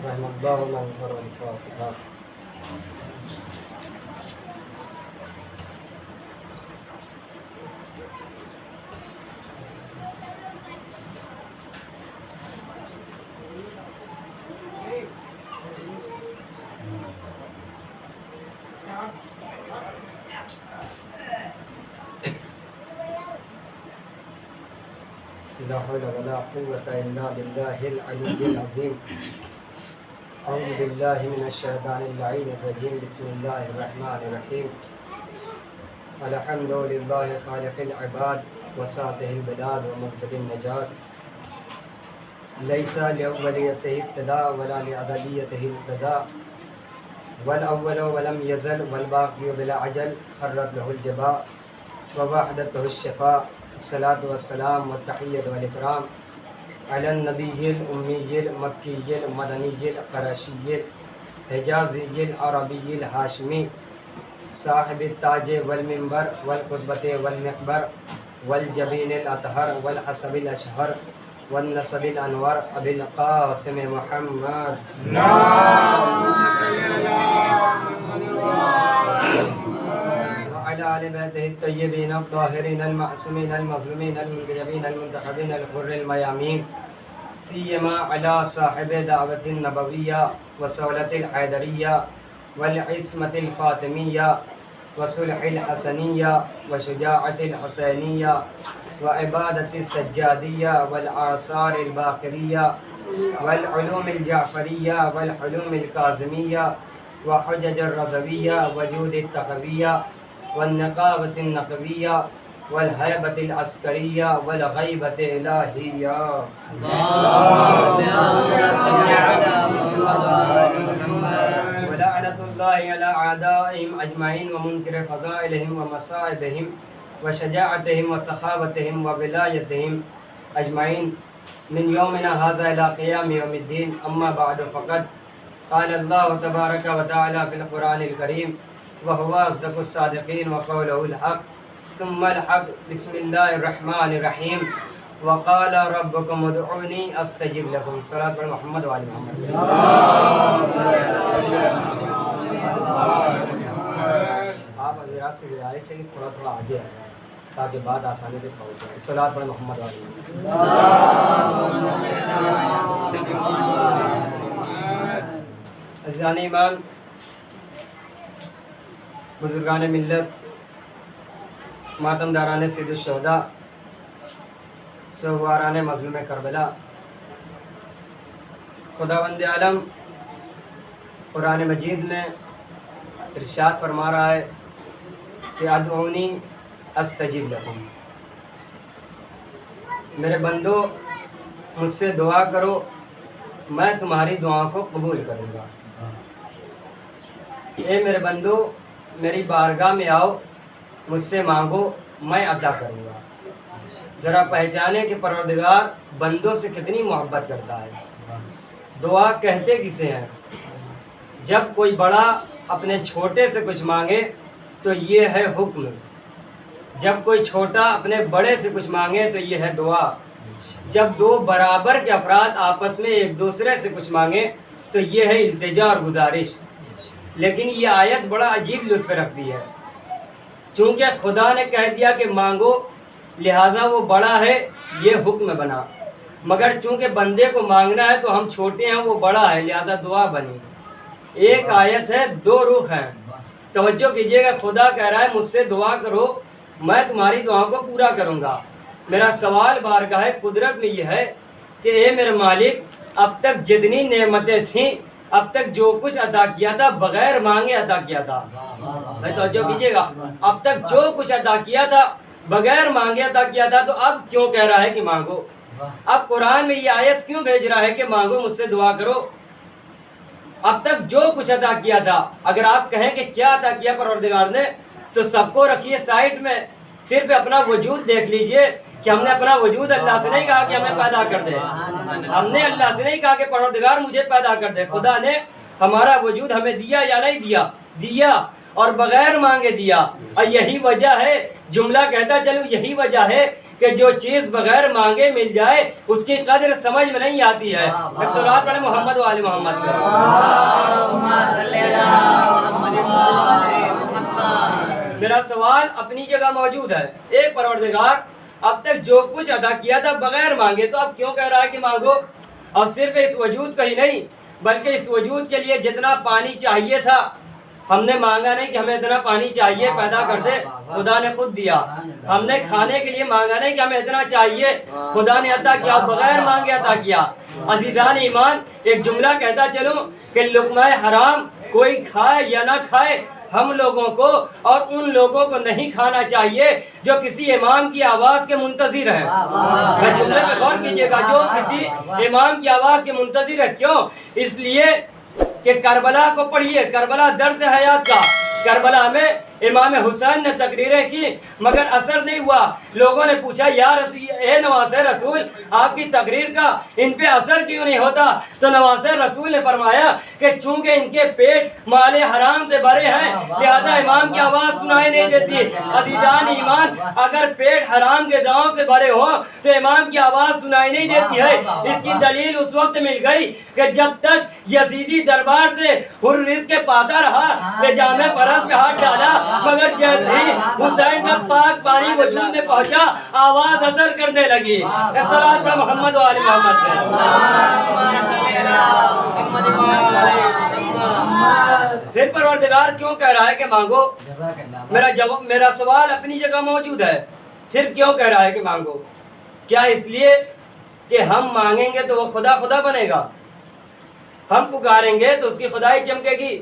رحم اللہ من ذکر الفاتحہ۔ لا حول ولا قوة إلا بالله العلي العظيم۔ أعوذ بالله من الشيطان اللعين الرجيم، بسم الله الرحمن الرحيم۔ الحمد لله خالق العباد وساطه البلاد ومقصد النجاة، ليس لأوليته ابتداء ولا لأبديته ابتداء، والأول ولم يزل والباقي بلا عجل، خرت له الجباء ووحدته الشفاء، الصلاة والسلام والتحية والإكرام على النبي الأمي المكي المدني القرشي الحجازي العربي الهاشمي، صاحب التاج والمنبر والقطبة والمقبر والجبين الأطهر والحسب الأشهر والنسب الأنور، أبي القاسم محمد وعلى آل بيته الطيبين الطاهرين المعصومين المظلومين المنتجبين المنتخبين الحر الميامين، سيما على صاحب دعوة النبوية وسولة الحيدرية والعصمة الفاطمية وصلح الحسنية وشجاعة الحسينية وعبادة السجادية والآثار الباقرية والعلوم الجعفرية والحلوم الكاظمية وحجج الرضوية وجود التقوية والنقابة النقوية والهيبة العسكرية والغيبة الإلهية، ولعنة الله على أعدائهم أجمعين ومنكر فضائلهم ومصائبهم وشجاعتهم وسخاوتهم وولايتهم أجمعين من يومنا هذا إلى قيام يوم الدين، أما بعد فقد قال الله تبارك وتعالى في القرآن الكريم وهو أصدق الصادقين وقوله الحق ثم الحق، بسم الله الرحمن الرحيم، وقال ربكم ادعوني استجب لكم۔ صلاۃ پر محمد وعلی محمد۔ آپ حضرات سے گزارش ہے کہ تھوڑا تھوڑا آگے آ جائیں تاکہ بات آسانی سے پہنچ جائے۔ صلاۃ پر محمد وعلی محمد۔ عزیزان ایمان، بزرگان ملت، ماتم داران سید الشہداء، سواران مظلوم کربلا، خداوند عالم قرآن مجید میں ارشاد فرما رہا ہے کہ ادعونی استجب لکم، میرے بندو مجھ سے دعا کرو میں تمہاری دعا کو قبول کروں گا۔ اے میرے بندو میری بارگاہ میں آؤ، مجھ سے مانگو میں عطا کروں گا۔ ذرا پہچانے کہ پروردگار بندوں سے کتنی محبت کرتا ہے۔ دعا کہتے کسے ہیں؟ جب کوئی بڑا اپنے چھوٹے سے کچھ مانگے تو یہ ہے حکم، جب کوئی چھوٹا اپنے بڑے سے کچھ مانگے تو یہ ہے دعا، جب دو برابر کے افراد آپس میں ایک دوسرے سے کچھ مانگے تو یہ ہے التجا اور گزارش۔ لیکن یہ آیت بڑا عجیب لطف رکھتی ہے، چونکہ خدا نے کہہ دیا کہ مانگو لہٰذا وہ بڑا ہے، یہ حکم بنا، مگر چونکہ بندے کو مانگنا ہے تو ہم چھوٹے ہیں وہ بڑا ہے لہٰذا دعا بنی۔ ایک آیت ہے، دو رخ ہیں۔ توجہ کیجئے گا، خدا کہہ رہا ہے مجھ سے دعا کرو میں تمہاری دعا کو پورا کروں گا۔ میرا سوال بارگاہ قدرت میں یہ ہے کہ اے میرے مالک، اب تک جتنی نعمتیں تھیں، اب تک جو کچھ عطا کیا تھا بغیر مانگے عطا کیا تھا۔ میں توجہ کیجئے گا، اب تک جو کچھ عطا کیا تھا بغیر مانگے عطا کیا تھا، تو اب کیوں کہہ رہا ہے کہ مانگو؟ اب قرآن میں یہ آیت کیوں بھیج رہا ہے کہ مانگو مجھ سے دعا کرو؟ اب تک جو کچھ عطا کیا تھا، اگر آپ کہیں کہ کیا عطا کیا پروردگار نے، تو سب کو رکھیے سائڈ میں، صرف اپنا وجود دیکھ لیجئے کہ ہم نے اپنا وجود اللہ سے نہیں کہا کہ ہمیں پیدا کر دے، ہم نے اللہ سے نہیں کہا کہ پروردگار مجھے پیدا کر دے۔ خدا نے ہمارا وجود ہمیں دیا یا نہیں دیا؟ دیا، اور بغیر مانگے دیا۔ اور یہی وجہ ہے، جملہ کہتا چلو یہی وجہ ہے کہ جو چیز بغیر مانگے مل جائے اس کی قدر سمجھ میں نہیں آتی ہے. ایک صلوات پڑھیں محمد و آل محمد پہ. میرا سوال اپنی جگہ موجود ہے. اے پروردگار، اب تک جو کچھ ادا کیا تھا بغیر مانگے، تو اب کیوں کہہ رہا ہے کہ مانگو؟ اور صرف اس وجود کا ہی نہیں بلکہ اس وجود کے لیے جتنا پانی چاہیے تھا ہم نے مانگا نہیں کہ ہمیں اتنا پانی چاہیے پیدا کر دے، خدا نے خود دیا. ہم نے کھانے کے لیے مانگا نہیں کہ ہمیں اتنا چاہیے، خدا نے عطا کیا، بغیر مانگے عطا کیا. عزیزان ایمان، ایک جملہ کہتا چلوں کہ لقمہ حرام کوئی کھائے یا نہ کھائے، ہم لوگوں کو اور ان لوگوں کو نہیں کھانا چاہیے جو کسی امام کی آواز کے منتظر ہیں. میں جملے پہ غور کیجیے گا، جو کسی امام کی آواز کے منتظر ہے. کیوں؟ اس لیے کہ کربلا کو پڑھیے، کربلا درس حیات کا. کربلا میں امام حسین نے تقریریں کی مگر اثر نہیں ہوا. لوگوں نے پوچھا یا اے نواسہ رسول، آپ کی تقریر کا ان پہ اثر کیوں نہیں ہوتا؟ تو نواسہ رسول نے فرمایا کہ چونکہ ان کے پیٹ مال حرام سے بھرے ہیں لہذا امام کی آواز سنائی نہیں دیتی. عزیزان ایمان، اگر پیٹ حرام کے غذاؤں سے بھرے ہوں تو امام کی آواز سنائی نہیں دیتی ہے. اس کی دلیل اس وقت مل گئی کہ جب تک یزیدی دربار سے حر رزق پاتا رہا کہ جامع فرض پہ ہاتھ ڈالا، مگر جیسے ہی حسین کا پاک پانی وجود میں پہنچا آواز اثر کرنے لگی. صلوات پر محمد و آل محمد پہ. پھر پروردگار کیوں کہہ رہا ہے کہ مانگو؟ میرا سوال اپنی جگہ موجود ہے. پھر کیوں کہہ رہا ہے کہ مانگو؟ کیا اس لیے کہ ہم مانگیں گے تو وہ خدا خدا بنے گا؟ ہم پکاریں گے تو اس کی خدائی چمکے گی.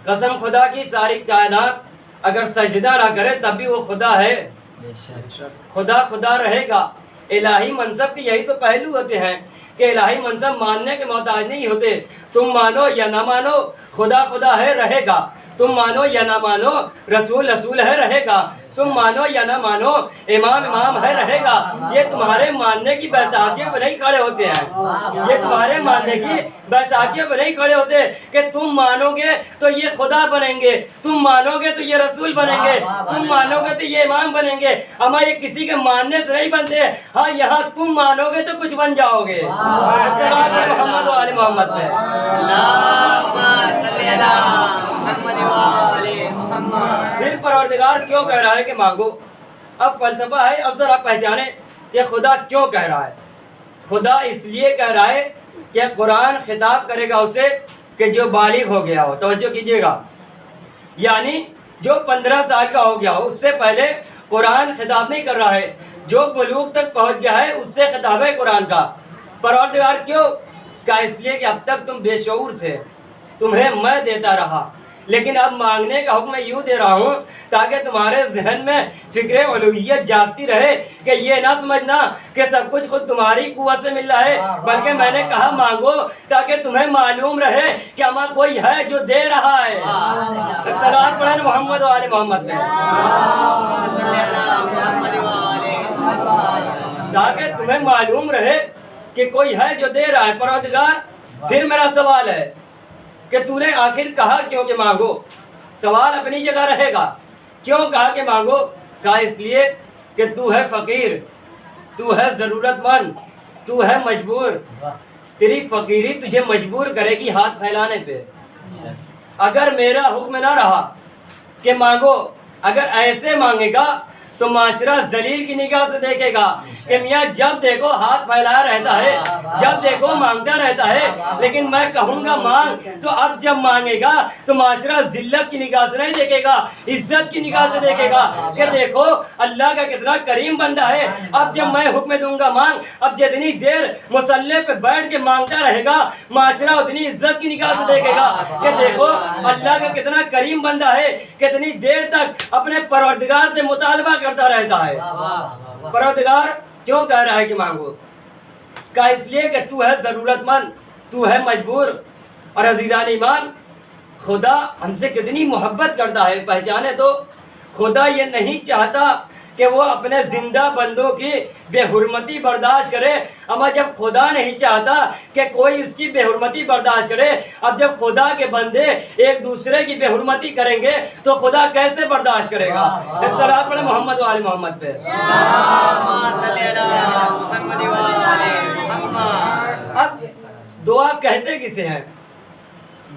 قسم خدا کی ساری کائنات اگر سجدہ نہ کرے تب بھی وہ خدا ہے. خدا خدا رہے گا. الہی منصب کے یہی تو پہلو ہوتے ہیں کہ الہی منصب ماننے کے محتاج نہیں ہوتے. تم مانو یا نہ مانو خدا خدا ہے، رہے گا. تم مانو یا نہ مانو رسول رسول ہے، رہے گا. تم مانو یا نہ مانو امام امام ہے، رہے گا. یہ تمہارے ماننے کی بیساکھیوں پہ نہیں کھڑے ہوتے ہیں. یہ تمہارے ماننے کی بیساکھیوں پہ نہیں کھڑے ہوتے کہ تم مانو گے تو یہ خدا بنیں گے، تم مانو گے تو یہ رسول بنیں گے، تم مانو گے تو یہ امام بنیں گے. اما یہ کسی کے ماننے سے نہیں بنتے. ہاں، یہاں تم مانو گے تو کچھ بن جاؤ گے. محمد و آل محمد میں. پھر پروردگار کیوں کہہ رہا ہے کہ مانگو؟ اب فلسفہ ہے. اب ذرا پہچانے کہ خدا کیوں کہہ رہا ہے. خدا اس لیے کہہ رہا ہے کہ قرآن خطاب کرے گا اسے کہ جو بالغ ہو گیا ہو. توجہ کیجیے گا، یعنی جو 15 سال کا ہو گیا ہو. اس سے پہلے قرآن خطاب نہیں کر رہا ہے. جو بلوغ تک پہنچ گیا ہے اس سے خطاب ہے قرآن کا. پروردگار کیوں کہا؟ اس لیے کہ اب تک تم بے شعور تھے، تمہیں میں دیتا رہا، لیکن اب مانگنے کا حکم میں یوں دے رہا ہوں تاکہ تمہارے ذہن میں فکر الوہیت جاگتی رہے کہ یہ نہ سمجھنا کہ سب کچھ خود تمہاری قوت سے مل رہا ہے، بلکہ میں نے کہا مانگو تاکہ تمہیں معلوم رہے کہ ہمارا کوئی ہے جو دے رہا ہے. صلوات پڑھیں محمد و آل محمد میں. تاکہ تمہیں معلوم رہے کہ کوئی ہے جو دے رہا ہے. پروردگار پھر میرا سوال ہے کہ تو نے آخر کہا کیوں کہ مانگو؟ سوال اپنی جگہ رہے گا. کیوں کہا کہ مانگو؟ کہا اس لیے کہ تو ہے فقیر، تو ہے ضرورت مند، تو ہے مجبور. تیری فقیری تجھے مجبور کرے گی ہاتھ پھیلانے پہ. اگر میرا حکم نہ رہا کہ مانگو، اگر ایسے مانگے گا تو معاشرہ ذلیل کی نگاہ سے دیکھے گا کہ میاں جب دیکھو ہاتھ پھیلایا رہتا ہے، جب دیکھو مانگتا رہتا ہے. لیکن میں کہوں گا مانگ، تو اب جب مانگے گا تو معاشرہ ذلت کی نگاہ سے نہیں دیکھے گا، عزت کی نگاہ سے دیکھے گا کہ دیکھو اللہ کا کتنا کریم بندہ ہے. اب جب میں حکم دوں گا مانگ، اب جتنی دیر مصلی پہ بیٹھ کے مانگتا رہے گا معاشرہ اتنی عزت کی نگاہ سے دیکھے گا کہ دیکھو اللہ کا کتنا کریم بندہ ہے، کتنی دیر تک اپنے پروردگار سے مطالبہ کرتا رہتا ہے. پروردگار کیوں کہہ رہا ہے کہ مانگو؟ کہا اس لیے کہ تو ہے ضرورت مند، تو ہے مجبور. اور عزیزان ایمان، خدا ہم سے کتنی محبت کرتا ہے. پہچانے تو خدا یہ نہیں چاہتا کہ وہ اپنے زندہ بندوں کی بے حرمتی برداشت کرے، اما جب خدا نہیں چاہتا کہ کوئی اس کی بے حرمتی برداشت کرے، اب جب خدا کے بندے ایک دوسرے کی بے حرمتی کریں گے تو خدا کیسے برداشت کرے گا؟ ایک صلوات پڑھیں محمد و آل محمد پہ۔ اب دعا کہتے کسے ہیں؟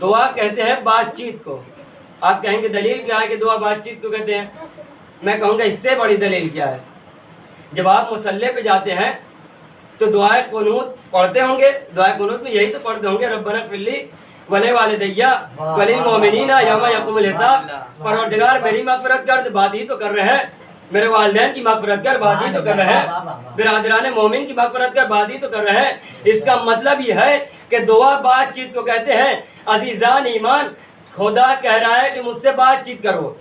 دعا کہتے ہیں بات چیت کو۔ آپ کہیں گے دلیل کیا ہے کہ دعا بات چیت کو کہتے ہیں؟ میں کہوں گا اس سے بڑی دلیل کیا ہے؟ جب آپ مصلی پہ جاتے ہیں تو دعائے قنوت پڑھتے ہوں گے، دعائے قنوت میں یہی تو پڑھتے ہوں گے، ربنا اغفر لی ولوالدیّ وللمؤمنین یوم یقوم الحساب، پروردگار میری مغفرت کر، بات ہی تو کر رہے ہیں، میرے والدین کی مغفرت کر، بات ہی تو کر رہے ہیں، برادران مومن کی مغفرت کر، بات ہی تو کر رہے ہیں۔ اس کا مطلب یہ ہے کہ دعا بات چیت کو کہتے ہیں۔ عزیزان ایمان، خدا کہہ رہا ہے کہ مجھ سے بات چیت کرو،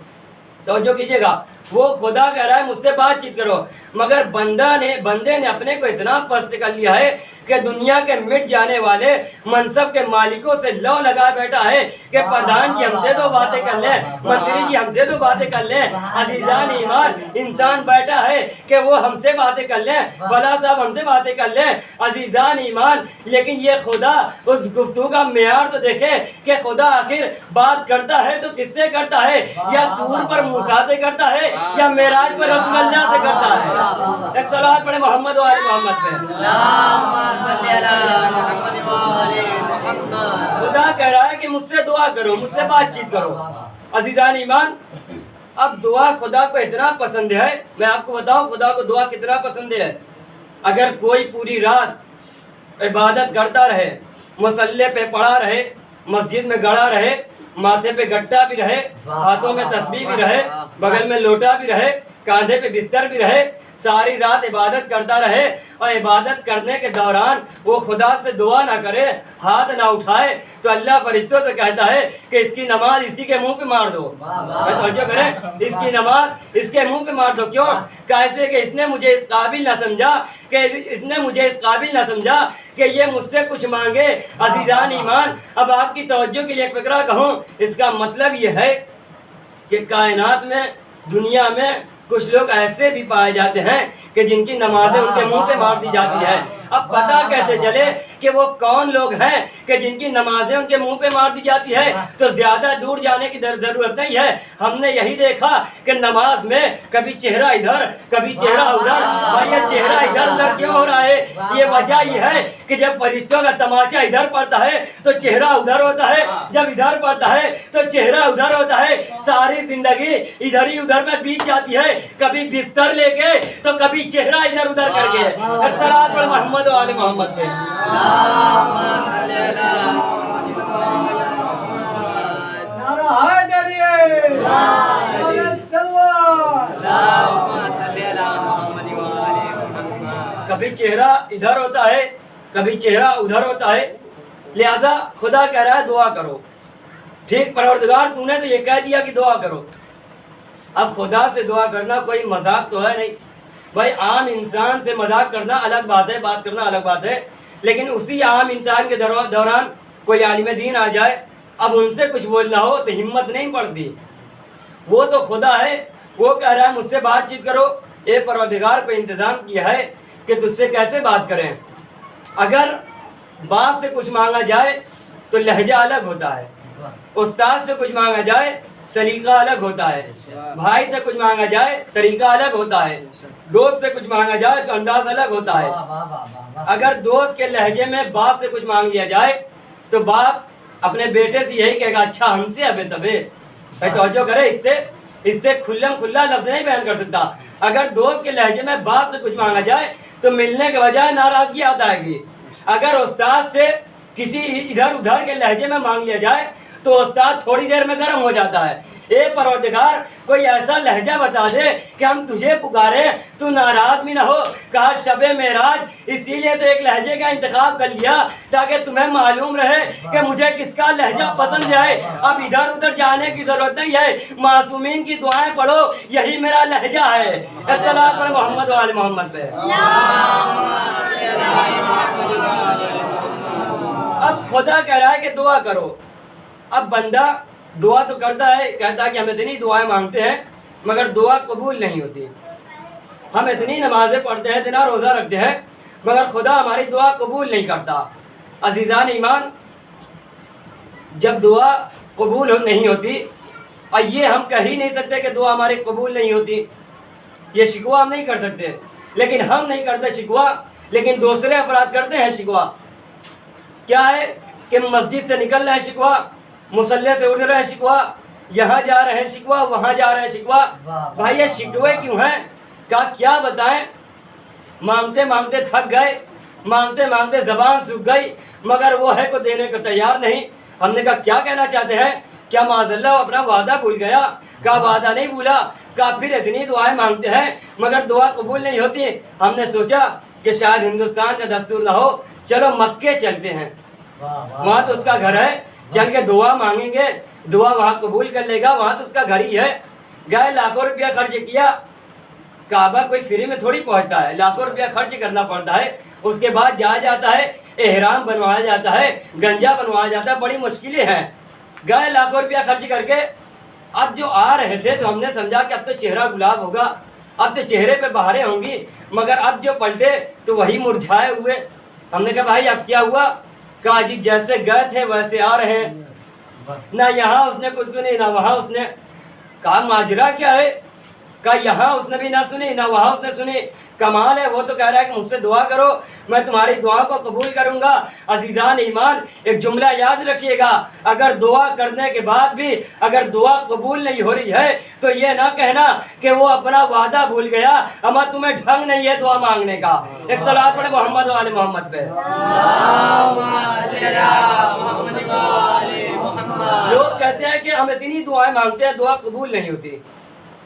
توجہ کیجیے گا، وہ خدا کہہ رہا ہے مجھ سے بات چیت کرو، مگر بندے نے اپنے کو اتنا پست کر لیا ہے کہ دنیا کے مٹ جانے والے منصب کے مالکوں سے لو لگا بیٹھا ہے کہ پردھان جی ہم سے دو باتیں کر لیں، منتری جی ہم سے دو باتیں کر لیں۔ عزیزان ایمان، انسان بیٹھا ہے کہ وہ ہم سے باتیں کر لیں، بلا صاحب ہم سے باتیں کر لیں۔ عزیزان ایمان، لیکن یہ خدا اس گفتگو کا معیار تو دیکھے کہ خدا آخر بات کرتا ہے تو کس سے کرتا ہے؟ یا طور پر موسیٰ سے کرتا ہے یا معراج پر رسول اللہ سے کرتا ہے؟ ایک صلوات پڑھیں محمد و آل محمد پہ۔ خدا کہہ رہا ہے کہ مجھ سے دعا کرو، مجھ سے بات چیت کرو۔ عزیزان ایمان، اب دعا خدا کو اتنا پسند ہے، میں آپ کو بتاؤں خدا کو دعا کتنا پسند ہے۔ اگر کوئی پوری رات عبادت کرتا رہے، مصلی پہ پڑا رہے، مسجد میں گڑا رہے، ماتھے پہ گٹا بھی رہے، ہاتھوں میں تسبیح بھی رہے، بغل میں لوٹا بھی رہے، کاندھے پہ بستر بھی رہے، ساری رات عبادت کرتا رہے، اور عبادت کرنے کے دوران وہ خدا سے دعا نہ کرے، ہاتھ نہ اٹھائے، تو اللہ فرشتوں سے کہتا ہے کہ اس کی نماز اسی کے منہ پہ مار دو۔ توجہ کریں، اس کی نماز اس کے منہ پہ مار دو۔ کیوں؟ کیسے کہ اس نے مجھے اس قابل نہ سمجھا کہ یہ مجھ سے کچھ مانگے۔ عزیزان ایمان، اب آپ کی توجہ کے لیے ایک فقرہ کہوں، اس کا مطلب یہ ہے کہ کائنات میں، دنیا میں کچھ لوگ ایسے بھی پائے جاتے ہیں کہ جن کی نمازیں ان کے منہ پہ مار دی جاتی ہے۔ اب پتہ کیسے چلے کہ وہ کون لوگ ہیں کہ جن کی نمازیں ان کے منہ پہ مار دی جاتی ہے؟ تو زیادہ دور جانے کی ضرورت نہیں ہے، ہم نے یہی دیکھا کہ نماز میں کبھی چہرہ ادھر کبھی چہرہ ادھر۔ بھائی یہ چہرہ ادھر ادھر کیوں ہو رہا ہے؟ یہ وجہ یہ ہے کہ جب فرشتوں کا تماشا ادھر پڑتا ہے تو چہرہ ادھر ہوتا ہے، جب ادھر پڑتا ہے تو چہرہ ادھر ہوتا ہے، ساری زندگی ادھر ہی ادھر میں بیت جاتی ہے، کبھی بستر لے کے تو کبھی چہرہ ادھر ادھر کر کے۔ صلوات پڑھ محمد و آل محمد پہ۔ کبھی چہرہ ادھر ہوتا ہے کبھی چہرہ ادھر ہوتا ہے، لہذا خدا کہہ رہا ہے دعا کرو۔ ٹھیک پروردگار تو نے تو یہ کہہ دیا کہ دعا کرو۔ اب خدا سے دعا کرنا کوئی مذاق تو ہے نہیں بھائی، عام انسان سے مذاق کرنا الگ بات ہے، بات کرنا الگ بات ہے، لیکن اسی عام انسان کے دوران کوئی عالم دین آ جائے، اب ان سے کچھ بولنا ہو تو ہمت نہیں پڑتی۔ وہ تو خدا ہے، وہ کہہ رہا ہے مجھ سے بات چیت کرو۔ اے پروردگار کو انتظام کیا ہے کہ تجھ سے کیسے بات کریں۔ اگر باپ سے کچھ مانگا جائے تو لہجہ الگ ہوتا ہے، استاد سے کچھ مانگا جائے سلیقہ الگ ہوتا ہے، بھائی سے کچھ مانگا جائے طریقہ الگ ہوتا ہے، دوست سے کچھ مانگا جائے تو انداز الگ ہوتا ہے۔ اگر دوست کے لہجے میں باپ سے کچھ مانگ لیا جائے تو باپ اپنے بیٹے سے یہی کہے گا اچھا ہم سے ابے تبے۔ توجہ کرے، اس سے کھلم کھلا لفظ نہیں بیان کر سکتا۔ اگر دوست کے لہجے میں باپ سے کچھ مانگا جائے تو ملنے کے بجائے ناراضگی آ جائے گی۔ اگر استاد سے کسی ادھر ادھر کے لہجے میں مانگ لیا جائے تو استاد تھوڑی دیر میں گرم ہو جاتا ہے۔ اے پروردگار کوئی ایسا لہجہ بتا دے کہ ہم تجھے پکاریں تو ناراض بھی نہ ہو۔ کہا شب معراج اسی لیے تو ایک لہجے کا انتخاب کر لیا تاکہ تمہیں معلوم رہے کہ مجھے کس کا لہجہ پسند ہے۔ اب ادھر ادھر جانے کی ضرورت نہیں ہے، معصومین کی دعائیں پڑھو، یہی میرا لہجہ ہے۔ الصلاۃ پر محمد و آل محمد پہ۔ اب خدا کہہ رہا ہے کہ دعا کرو۔ اب بندہ دعا تو کرتا ہے، کہتا ہے کہ ہم اتنی دعائیں مانگتے ہیں مگر دعا قبول نہیں ہوتی۔ ہم اتنی نمازیں پڑھتے ہیں، اتنا روزہ رکھتے ہیں، مگر خدا ہماری دعا قبول نہیں کرتا۔ عزیزان ایمان، جب دعا قبول نہیں ہوتی، اور یہ ہم کہہ ہی نہیں سکتے کہ دعا ہماری قبول نہیں ہوتی، یہ شکوہ ہم نہیں کر سکتے، لیکن ہم نہیں کرتے شکوہ، لیکن دوسرے افراد کرتے ہیں شکوہ۔ کیا ہے کہ مسجد سے نکل رہے ہیں شکوہ، مصلی سے اٹھ رہے ہیں شکوہ، یہاں جا رہے ہیں شکوہ، وہاں جا رہے ہیں شکوہ۔ بھائی یہ شکوے کیوں ہیں؟ کیا بتائیں؟ مانگتے مانگتے تھک گئے، مانگتے مانگتے زبان سوکھ گئی، مگر وہ ہے کو دینے کو تیار نہیں۔ ہم نے کہا کیا کہنا چاہتے ہیں؟ کیا معاذ اللہ اپنا وعدہ بھول گیا؟ کہا وعدہ نہیں بھولا، کہا پھر اتنی دعائیں مانگتے ہیں مگر دعا قبول نہیں ہوتی۔ ہم نے سوچا کہ شاید ہندوستان کا دستور نہ ہو، چلو مکے چلتے ہیں، وہاں تو اس کا گھر ہے، چل کے دعا مانگیں گے، دعا وہاں قبول کر لے گا، وہاں تو اس کا گھر ہی ہے۔ گئے، لاکھوں روپیہ خرچ کیا۔ کعبہ کوئی فری میں تھوڑی پہنچتا ہے، لاکھوں روپیہ خرچ کرنا پڑتا ہے، اس کے بعد جایا جاتا ہے، احرام بنوایا جاتا ہے، گنجا بنوایا جاتا ہے، بڑی مشکلیں ہیں۔ گئے لاکھوں روپیہ خرچ کر کے، اب جو آ رہے تھے تو ہم نے سمجھا کہ اب تو چہرہ گلاب ہوگا، اب تو چہرے پہ بہاریں ہوں گی، مگر اب جو پلٹے تو وہی مرجھائے ہوئے۔ ہم نے کہا بھائی اب کیا ہوا؟ کہا جی جیسے گئے تھے ویسے آ رہے ہیں، نہ یہاں اس نے کچھ سنی نہ وہاں اس نے۔ کہا ماجرا کیا ہے؟ کہا یہاں اس نے بھی نہ سنی نہ وہاں اس نے سنی۔ کمال ہے، وہ تو کہہ رہا ہے کہ مجھ سے دعا کرو، میں تمہاری دعا کو قبول کروں گا۔ عزیزان ایمان، ایک جملہ یاد رکھیے گا، اگر دعا کرنے کے بعد بھی اگر دعا قبول نہیں ہو رہی ہے تو یہ نہ کہنا کہ وہ اپنا وعدہ بھول گیا، اما تمہیں ڈھنگ نہیں ہے دعا مانگنے کا۔ ایک صلاۃ پڑھے محمد و آل محمد پہ۔ لوگ کہتے ہیں کہ ہم اتنی دعائیں مانگتے ہیں، دعا قبول نہیں ہوتی،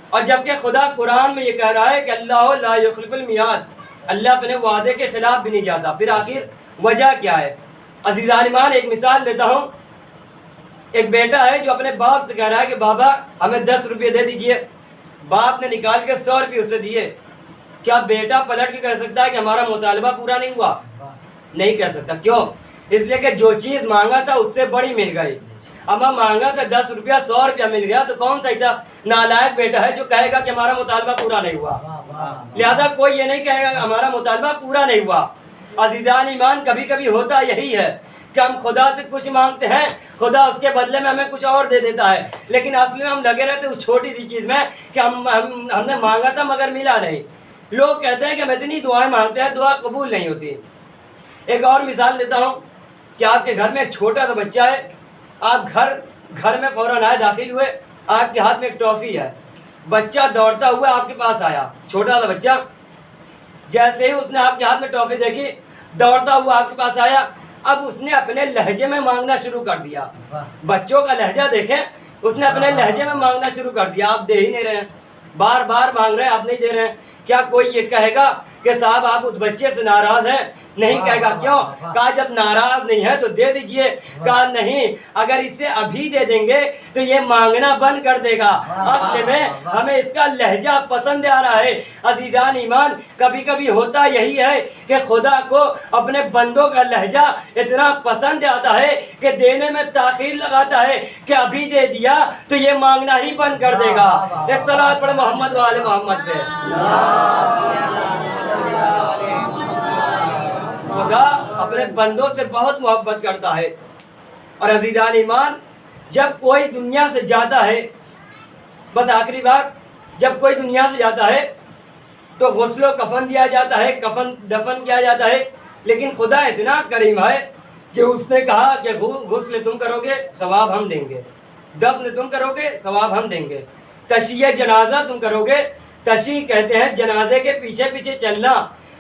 اور جبکہ خدا قرآن میں یہ کہہ رہا ہے کہ اللہ لا یخلف المیعاد، اللہ اپنے وعدے کے خلاف بھی نہیں جاتا۔ پھر آخر وجہ کیا ہے؟ عزیزان ایمان، ایک مثال دیتا ہوں۔ ایک بیٹا ہے جو اپنے باپ سے کہہ رہا ہے کہ بابا ہمیں 10 روپے دے دیجئے، باپ نے نکال کے 100 روپے اسے دیے۔ کیا بیٹا پلٹ کے کہہ سکتا ہے کہ ہمارا مطالبہ پورا نہیں ہوا؟ نہیں کہہ سکتا۔ کیوں؟ اس لیے کہ جو چیز مانگا تھا اس سے بڑی مل گئی۔ اما مانگا تھا 10 روپیہ، 100 روپیہ مل گیا، تو کون سا ایسا نالائق بیٹا ہے جو کہے گا کہ ہمارا مطالبہ پورا نہیں ہوا؟ لہذا کوئی یہ نہیں کہے گا کہ ہمارا مطالبہ پورا نہیں ہوا۔ عزیزان ایمان، کبھی کبھی ہوتا یہی ہے کہ ہم خدا سے کچھ مانگتے ہیں، خدا اس کے بدلے میں ہمیں کچھ اور دے دیتا ہے، لیکن اصل میں ہم لگے رہتے اس چھوٹی سی چیز میں کہ ہم نے مانگا تھا مگر ملا نہیں۔ لوگ کہتے ہیں کہ ہم اتنی دعائیں مانگتے ہیں، دعا قبول نہیں ہوتی۔ ایک اور مثال دیتا ہوں کہ آپ کے گھر میں ایک چھوٹا سا بچہ ہے، آپ گھر میں فوراً آئے، داخل ہوئے، آپ کے ہاتھ میں ایک ٹافی ہے، بچہ دوڑتا ہوا آپ کے پاس آیا، چھوٹا سا بچہ، جیسے ہی اس نے آپ کے ہاتھ میں ٹافی دیکھی دوڑتا ہوا آپ کے پاس آیا۔ اب اس نے اپنے لہجے میں مانگنا شروع کر دیا۔ بچوں کا لہجہ دیکھیں، اس نے اپنے لہجے میں مانگنا شروع کر دیا۔ آپ دے ہی نہیں رہے ہیں، بار بار مانگ رہے ہیں، آپ نہیں دے رہے ہیں۔ کیا کوئی یہ کہے گا کہ صاحب آپ اس بچے سے ناراض ہیں؟ نہیں کہے گا۔ کیوں؟ کہا جب ناراض نہیں ہے تو دے دیجئے۔ کہا نہیں، اگر اسے ابھی دے دیں گے تو یہ مانگنا بند کر دے گا۔ اصل میں ہمیں اس کا لہجہ پسند آ رہا ہے۔ عزیزان ایمان، کبھی کبھی ہوتا یہی ہے کہ خدا کو اپنے بندوں کا لہجہ اتنا پسند آتا ہے کہ دینے میں تاخیر لگاتا ہے کہ ابھی دے دیا تو یہ مانگنا ہی بند کر دے گا۔ ایک صلاۃ پڑھے محمد و آل محمد پہ۔ خدا اپنے بندوں سے بہت محبت کرتا ہے۔ اور عزیزان ایمان، جب کوئی دنیا سے جاتا ہے، بس آخری بات، جب کوئی دنیا سے جاتا ہے تو غسل و کفن دیا جاتا ہے، کفن دفن کیا جاتا ہے، لیکن خدا اتنا کریم ہے کہ اس نے کہا کہ غسل تم کرو گے ثواب ہم دیں گے، دفن تم کرو گے ثواب ہم دیں گے، تشییع جنازہ تم کرو گے۔ تشییع کہتے ہیں جنازے کے پیچھے پیچھے چلنا،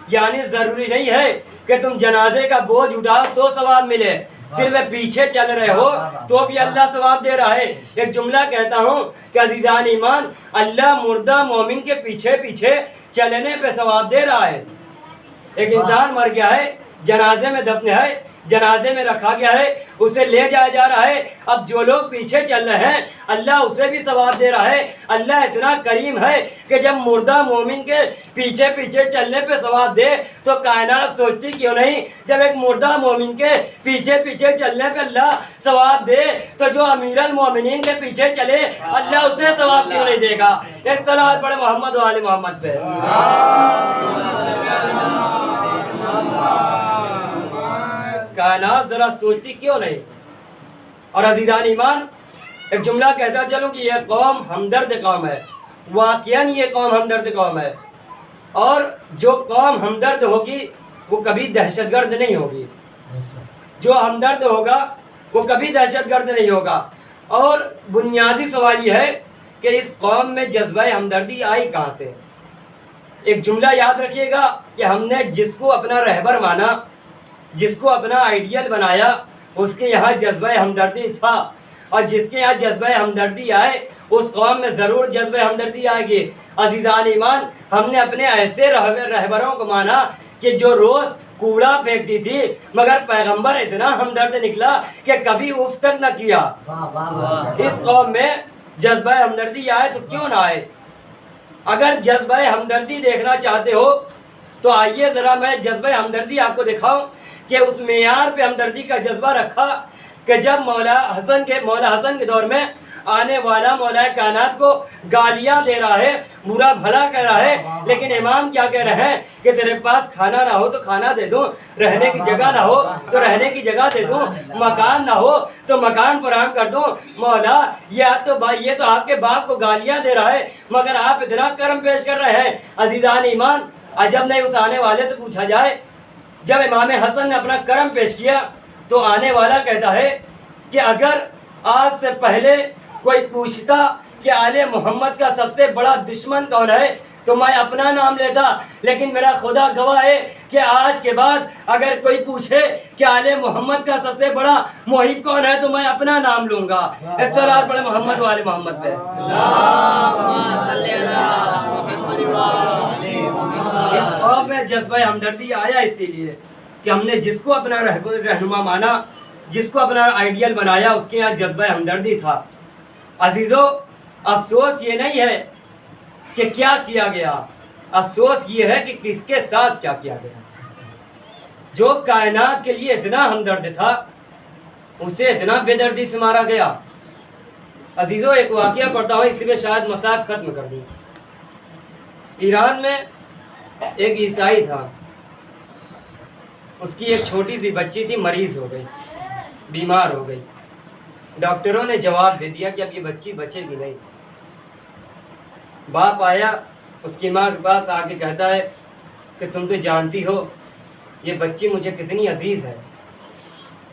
یعنی ضروری نہیں ہے کہ تم جنازے کا بوجھ اٹھاؤ تو ثواب ملے، صرف پیچھے چل رہے ہو تو بھی اللہ ثواب دے رہا ہے۔ ایک جملہ کہتا ہوں کہ عزیزان ایمان، اللہ مردہ مومن کے پیچھے پیچھے چلنے پہ ثواب دے رہا ہے۔ ایک انسان مر گیا ہے، جنازے میں دفن ہے، جنازے میں رکھا گیا ہے، اسے لے جایا جا رہا ہے۔ اب جو لوگ پیچھے چل رہے ہیں اللہ اسے بھی ثواب دے رہا ہے۔ اللہ اتنا کریم ہے کہ جب مردہ مومن کے پیچھے پیچھے چلنے پہ ثواب دے تو کائنات سوچتی کیوں نہیں جب ایک مردہ مومن کے پیچھے پیچھے چلنے پہ اللہ ثواب دے تو جو امیر المومنین کے پیچھے چلے اللہ اسے ثواب کیوں نہیں دے گا؟ ایک صلوات پڑھے محمد و آل محمد پہ۔ کائنات ذرا سوچتی کیوں نہیں؟ اور عزیزان ایمان ایک جملہ کہتا چلوں کہ یہ قوم ہمدرد قوم ہے، واقعاً یہ قوم ہمدرد قوم ہے، اور جو قوم ہمدرد ہوگی وہ کبھی دہشت گرد نہیں ہوگی، جو ہمدرد ہوگا وہ کبھی دہشت گرد نہیں ہوگا۔ اور بنیادی سوال یہ ہے کہ اس قوم میں جذبہ ہمدردی آئی کہاں سے؟ ایک جملہ یاد رکھیے گا کہ ہم نے جس کو اپنا رہبر مانا، جس کو اپنا آئیڈیل بنایا، اس کے یہاں جذبہ ہمدردی تھا، اور جس کے یہاں جذبہ ہمدردی آئے اس قوم میں ضرور جذبہ ہمدردی آئے گی۔ عزیزان ایمان ہم نے اپنے ایسے رہبروں کو مانا کہ جو روز کوڑا پھینکتی تھی مگر پیغمبر اتنا ہمدرد نکلا کہ کبھی اف تک نہ کیا۔ اس قوم میں جذبہ ہمدردی آئے تو کیوں نہ آئے؟ اگر جذبہ ہمدردی دیکھنا چاہتے ہو تو آئیے ذرا میں جذبہ ہمدردی آپ کو دکھاؤں کہ اس معیار پہ ہمدردی کا جذبہ رکھا کہ جب مولا حسن کے دور میں آنے والا مولا کائنات کو گالیاں دے رہا ہے، برا بھلا کہہ رہا ہے، لیکن امام کیا کہہ رہے ہیں کہ تیرے پاس کھانا نہ ہو تو کھانا دے دوں، رہنے کی جگہ نہ ہو تو رہنے کی جگہ دے دوں، مکان نہ ہو تو مکان فراہم کر دوں۔ مولا یہ تو آپ کے باپ کو گالیاں دے رہا ہے مگر آپ اتنا کرم پیش کر رہے ہیں۔ عزیزان ایمان عجب نہیں اس آنے والے سے پوچھا جائے، جب امام حسن نے اپنا کرم پیش کیا تو آنے والا کہتا ہے کہ اگر آج سے پہلے کوئی پوچھتا کہ آل محمد کا سب سے بڑا دشمن کون ہے تو میں اپنا نام لیتا، لیکن میرا خدا گواہ ہے کہ آج کے بعد اگر کوئی پوچھے کہ آل محمد کا سب سے بڑا محب کون ہے تو میں اپنا نام لوں گا۔ ایک سلام پڑھے محمد و آل محمد پہ۔ اس قوم میں جذبہ ہمدردی آیا اسی لیے کہ ہم نے جس کو اپنا رہنما مانا، جس کو اپنا آئیڈیل بنایا اس کے یہاں جذبہ ہمدردی تھا۔ عزیزو افسوس یہ نہیں ہے کہ کیا کیا گیا، افسوس یہ ہے کہ کس کے ساتھ کیا کیا گیا۔ جو کائنات کے لیے اتنا ہمدرد تھا اسے اتنا بے دردی سے مارا گیا۔ عزیزو ایک واقعہ پڑھتا ہوں، اس لیے شاید مسائل ختم کر دوں۔ ایران میں ایک عیسائی تھا، اس کی ایک چھوٹی سی بچی تھی، مریض ہو گئی، بیمار ہو گئی۔ ڈاکٹروں نے جواب دے دیا کہ اب یہ بچی بچے گی نہیں۔ باپ آیا اس کی ماں کے پاس، آ کے کہتا ہے کہ تم تو جانتی ہو یہ بچی مجھے کتنی عزیز ہے۔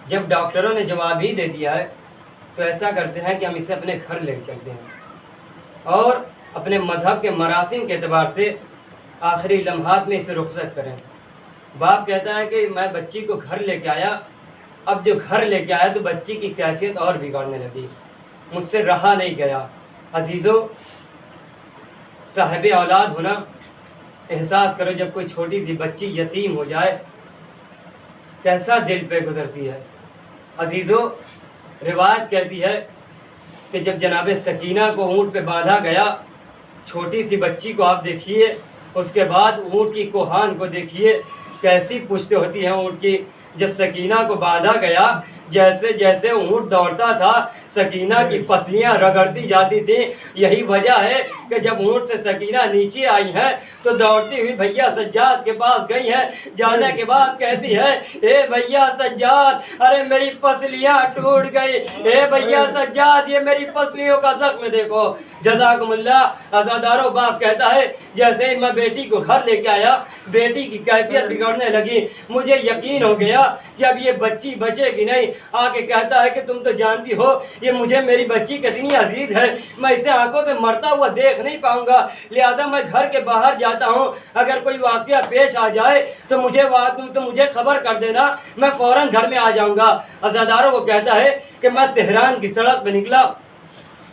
جب ڈاکٹروں نے جواب ہی دے دیا ہے تو ایسا کرتے ہیں کہ ہم اسے اپنے گھر لے چلتے ہیں اور اپنے مذہب کے مراسم کے اعتبار سے آخری لمحات میں اسے رخصت کریں۔ باپ کہتا ہے کہ میں بچی کو گھر لے کے آیا، اب جو گھر لے کے آیا تو بچی کی کیفیت اور بگڑنے لگی، مجھ سے رہا نہیں گیا۔ عزیزو صاحب اولاد ہونا، احساس کرو جب کوئی چھوٹی سی بچی یتیم ہو جائے کیسا دل پہ گزرتی ہے۔ عزیزو روایت کہتی ہے کہ جب جناب سکینہ کو اونٹ پہ باندھا گیا، چھوٹی سی بچی کو آپ دیکھیے، اس کے بعد اونٹ کی کوہان کو دیکھیے کیسی پشت ہوتی ہے اونٹ کی۔ جب سکینہ کو باندھا گیا جیسے جیسے اونٹ دوڑتا تھا سکینہ کی پسلیاں رگڑتی جاتی تھیں۔ یہی وجہ ہے کہ جب اونٹ سے سکینہ نیچے آئی ہیں تو دوڑتی ہوئی بھیا سجاد کے پاس گئی ہیں، جانے کے بعد کہتی ہے اے بھیا سجاد ارے میری پسلیاں ٹوٹ گئی، اے بھیا سجاد یہ میری پسلیوں کا زخم دیکھو۔ جزاکم اللہ۔ عزادارو باپ کہتا ہے جیسے ہی میں بیٹی کو گھر لے کے آیا بیٹی کی کیفیت بگڑنے لگی، مجھے یقین ہو گیا کہ اب یہ بچی بچے گی نہیں۔ آ کے کہتا ہے کہ تم تو جانتی ہو یہ مجھے میری بچی کتنی عزیز ہے، میں اسے آنکھوں سے مرتا ہوا دیکھ نہیں پاؤں گا، لہذا میں گھر کے باہر جاتا ہوں، اگر کوئی واقعہ پیش آ جائے تو مجھے خبر کر دینا، میں فوراً گھر میں آ جاؤں گا۔ عزاداروں وہ کہتا ہے کہ میں تہران کی سڑک پہ نکلا،